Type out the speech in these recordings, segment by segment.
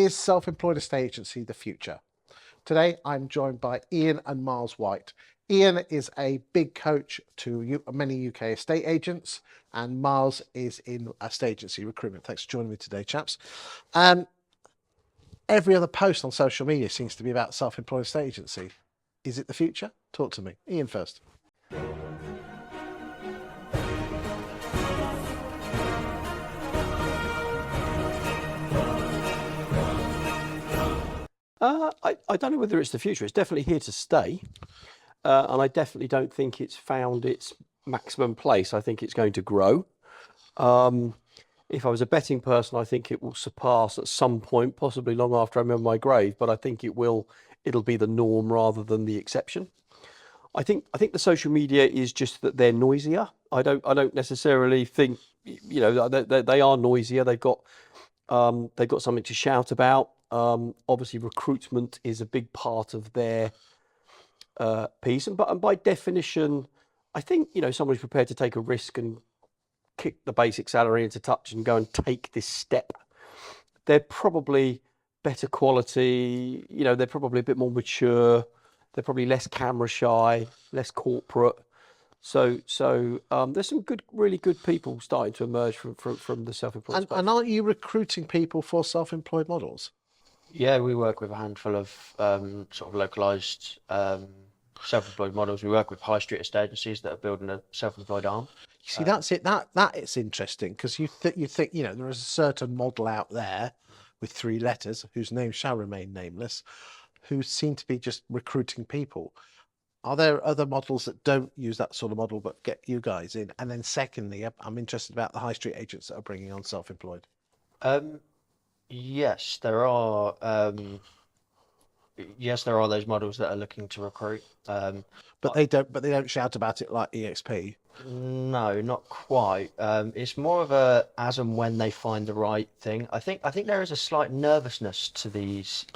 Is self-employed estate agency the future? Today, I'm joined by Iain and Myles White. Iain is a big coach to many UK estate agents, and Myles is in estate agency recruitment. Thanks for joining me today, chaps. Every other post on social media seems to be about self-employed estate agency. Is it the future? Talk to me. Iain first. I don't know whether it's the future. It's definitely here to stay. And I definitely don't think it's found its maximum place. I think it's going to grow. If I was a betting person, I think it will surpass at some point, possibly long after I'm in my grave, but I think it'll be the norm rather than the exception. I think the social media is just that they're noisier. I don't necessarily think, they are noisier. They've got something to shout about. Obviously, recruitment is a big part of their piece, and by definition, I think someone who's prepared to take a risk and kick the basic salary into touch and go and take this step, they're probably better quality. They're probably a bit more mature. They're probably less camera shy, less corporate. So there's some really good people starting to emerge from the self-employed space. And aren't you recruiting people for self-employed models? Yeah, we work with a handful of sort of localised self-employed models. We work with high street estate agencies that are building a self-employed arm. You see, that's it. That it's interesting because you think there is a certain model out there with 3 letters whose name shall remain nameless, who seem to be just recruiting people. Are there other models that don't use that sort of model but get you guys in? And then secondly, I'm interested about the high street agents that are bringing on self-employed. Yes, there are. Yes, there are those models that are looking to recruit. But they don't shout about it like EXP. No, not quite. It's more of a as and when they find the right thing. I think there is a slight nervousness to these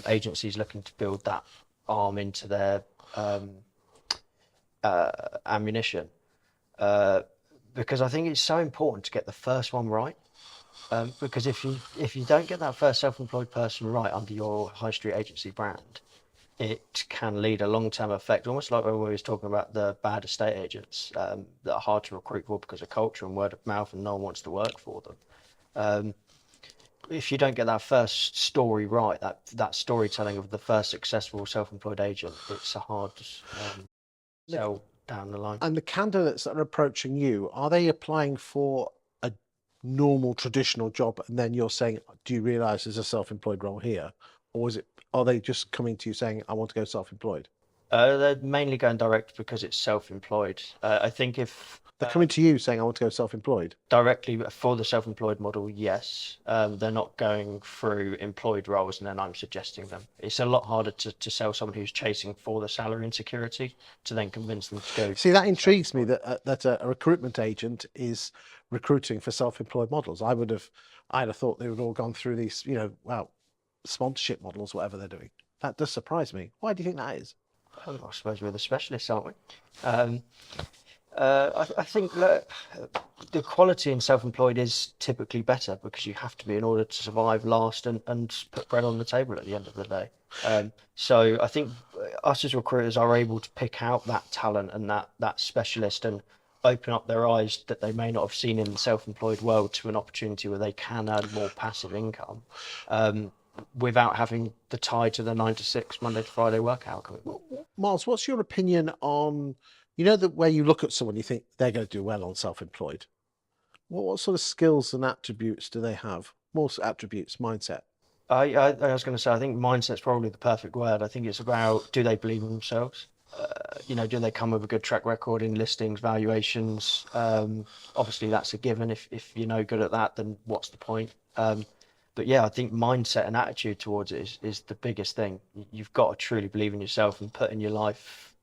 agencies looking to build that arm into their ammunition, because I think it's so important to get the first one right. Because if you don't get that first self-employed person right under your high street agency brand, it can lead a long-term effect, almost like when we was talking about the bad estate agents that are hard to recruit for because of culture and word of mouth, and no one wants to work for them. If you don't get that first story right, that storytelling of the first successful self-employed agent, it's a hard sell down the line. And the candidates that are approaching you, are they applying for a normal traditional job and then you're saying, do you realise there's a self-employed role here? Or are they just coming to you saying, I want to go self-employed? They're mainly going direct because it's self-employed. I think if they're coming to you saying, I want to go self-employed directly for the self-employed model, yes. They're not going through employed roles and then I'm suggesting them. It's a lot harder to sell someone who's chasing for the salary and security to then convince them to go. See, that intrigues me that a recruitment agent is recruiting for self-employed models. I'd have thought they would all gone through these, sponsorship models, whatever they're doing. That does surprise me. Why do you think that is? I suppose we're the specialists, aren't we? I think the quality in self-employed is typically better because you have to be in order to survive, last, and put bread on the table at the end of the day. So I think us as recruiters are able to pick out that talent and that specialist and open up their eyes that they may not have seen in the self-employed world to an opportunity where they can earn more passive income without having the tie to the 9 to 6 Monday to Friday work hour commitment. Myles, what's your opinion on, the way you look at someone, you think they're going to do well on self-employed? What sort of skills and attributes do they have? More attributes, mindset. I was going to say, I think mindset's probably the perfect word. I think it's about, do they believe in themselves? Do they come with a good track record in listings, valuations? Obviously, that's a given. If you're no good at that, then what's the point? But yeah, I think mindset and attitude towards it is the biggest thing. You've got to truly believe in yourself and put in your life,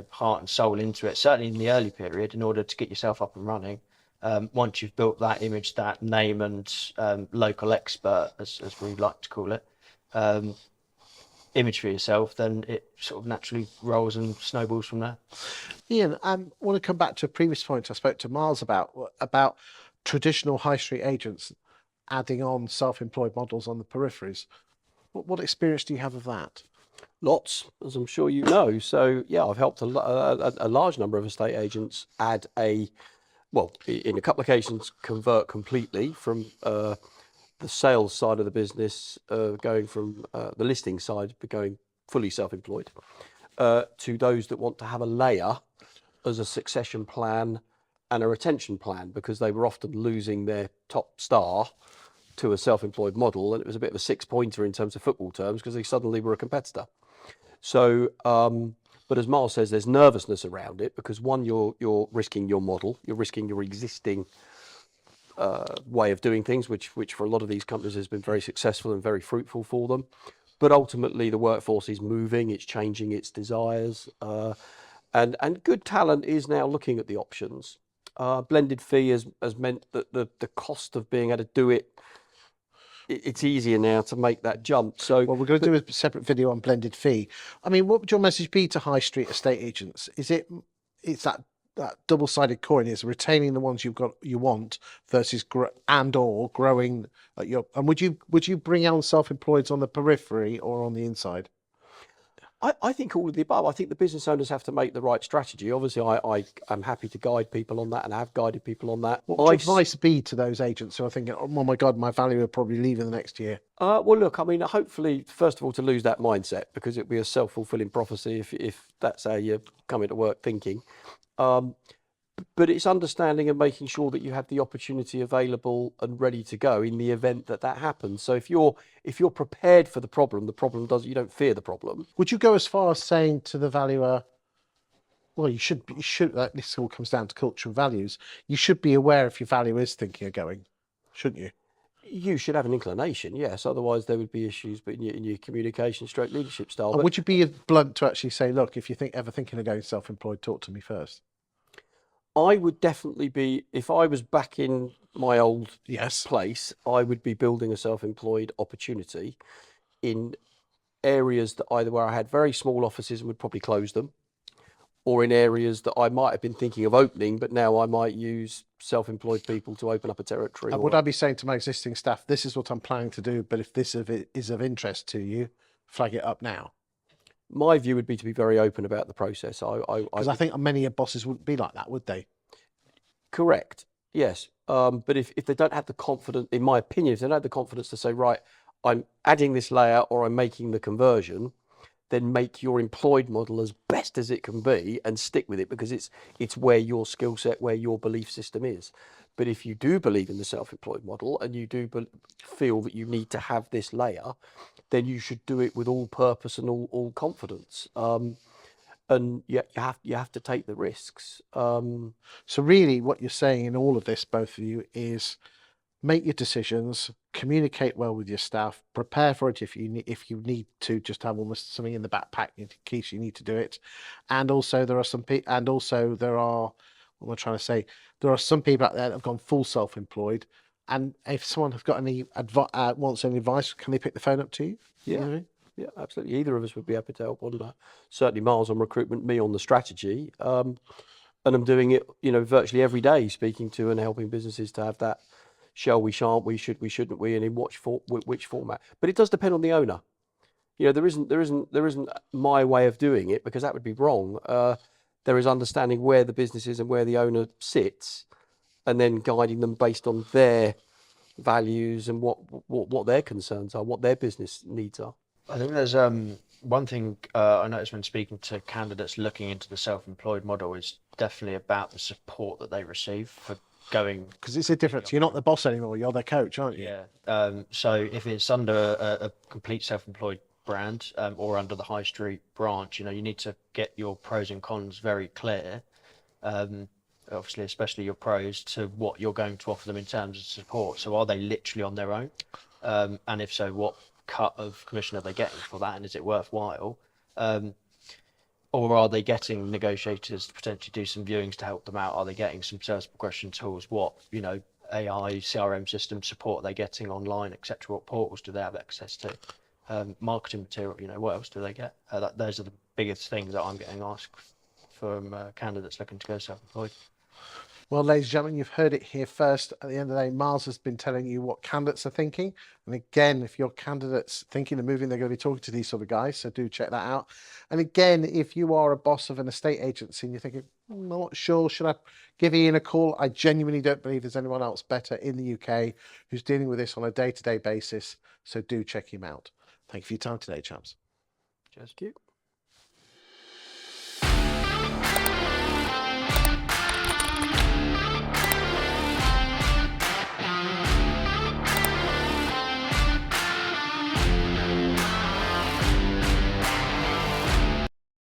heart and soul into it, certainly in the early period, in order to get yourself up and running. Once you've built that image, that name and local expert, as we like to call it, image for yourself, then it sort of naturally rolls and snowballs from there. Iain, I want to come back to a previous point I spoke to Myles about traditional high street agents. adding on self-employed models on the peripheries. What experience do you have of that? Lots, as I'm sure you know. So yeah, I've helped a large number of estate agents add in a couple of occasions, convert completely from the sales side of the business, going from the listing side, but going fully self-employed, to those that want to have a layer as a succession plan and a retention plan, because they were often losing their top star to a self-employed model, and it was a bit of a six-pointer in terms of football terms because they suddenly were a competitor. So, but as Miles says, there's nervousness around it because one, you're risking your model, you're risking your existing way of doing things, which for a lot of these companies has been very successful and very fruitful for them. But ultimately, the workforce is moving, it's changing its desires, and good talent is now looking at the options. Blended fee has meant that the cost of being able to do it's easier now to make that jump. So, Well, we're going to do a separate video on blended fee. I mean, what would your message be to high street estate agents? It's that double-sided coin, is retaining the ones you want versus growing and would you bring on self-employeds on the periphery or on the inside? I think all of the above. I think the business owners have to make the right strategy. Obviously, I am happy to guide people on that and have guided people on that. What would your advice be to those agents who are thinking, oh my God, my value will probably leave in the next year? Well, look, I mean, hopefully, first of all, to lose that mindset, because it'll be a self-fulfilling prophecy if that's how you come into work thinking. But it's understanding and making sure that you have the opportunity available and ready to go in the event that happens. So if you're prepared for the problem you don't fear the problem. Would you go as far as saying to the valuer, well, you should, this all comes down to cultural values. You should be aware if your valuer is thinking of going, shouldn't you? You should have an inclination, yes. Otherwise, there would be issues in your communication stroke leadership style. And would you be blunt to actually say, look, if you ever thinking of going self-employed, talk to me first? I would definitely be, if I was back in my old place, I would be building a self-employed opportunity in areas that either where I had very small offices and would probably close them, or in areas that I might have been thinking of opening, but now I might use self-employed people to open up a territory. And would I be saying to my existing staff, this is what I'm planning to do, but if this is of interest to you, flag it up now? My view would be to be very open about the process. Because I think many bosses wouldn't be like that, would they? Correct. Yes. But if they don't have the confidence, in my opinion, if they don't have the confidence to say, right, I'm adding this layer or I'm making the conversion, then make your employed model as best as it can be and stick with it, because it's where your skill set, where your belief system is. But if you do believe in the self-employed model and you do feel that you need to have this layer, then you should do it with all purpose and all confidence. And you have to take the risks. So really what you're saying in all of this, both of you, is make your decisions, communicate well with your staff, prepare for it if you need to just have almost something in the backpack in case you need to do it. And also there are what am I trying to say? There are some people out there that have gone full self-employed, and if someone has got any wants any advice, can they pick the phone up to you? Yeah. You know what I mean? Yeah, absolutely. Either of us would be happy to help on that. Certainly Miles on recruitment, me on the strategy. And I'm doing it, virtually every day, speaking to and helping businesses to have that shall we, shan't we, should we, shouldn't we, and in which format. But it does depend on the owner. There isn't my way of doing it, because that would be wrong. There is understanding where the business is and where the owner sits, and then guiding them based on their values and what their concerns are, what their business needs are. I think there's one thing I noticed when speaking to candidates looking into the self-employed model is definitely about the support that they receive for going. Because it's a difference. You're not the boss anymore. You're their coach, aren't you? Yeah. So if it's under a complete self-employed brand or under the high street branch, you need to get your pros and cons very clear. Obviously, especially your pros to what you're going to offer them in terms of support. So are they literally on their own? And if so, what cut of commission are they getting for that, and is it worthwhile? Or are they getting negotiators to potentially do some viewings to help them out? Are they getting some sales progression tools? What AI, CRM system support are they getting online, etc.? What portals do they have access to? Marketing material, what else do they get? Those are the biggest things that I'm getting asked from candidates looking to go self-employed. Well, ladies and gentlemen, you've heard it here first. At the end of the day, Miles has been telling you what candidates are thinking. And again, if your candidate's thinking of moving, they're going to be talking to these sort of guys. So do check that out. And again, if you are a boss of an estate agency and you're thinking, I'm not sure, should I give Iain a call? I genuinely don't believe there's anyone else better in the UK who's dealing with this on a day-to-day basis. So do check him out. Thank you for your time today, chaps. Cheers. Thank you.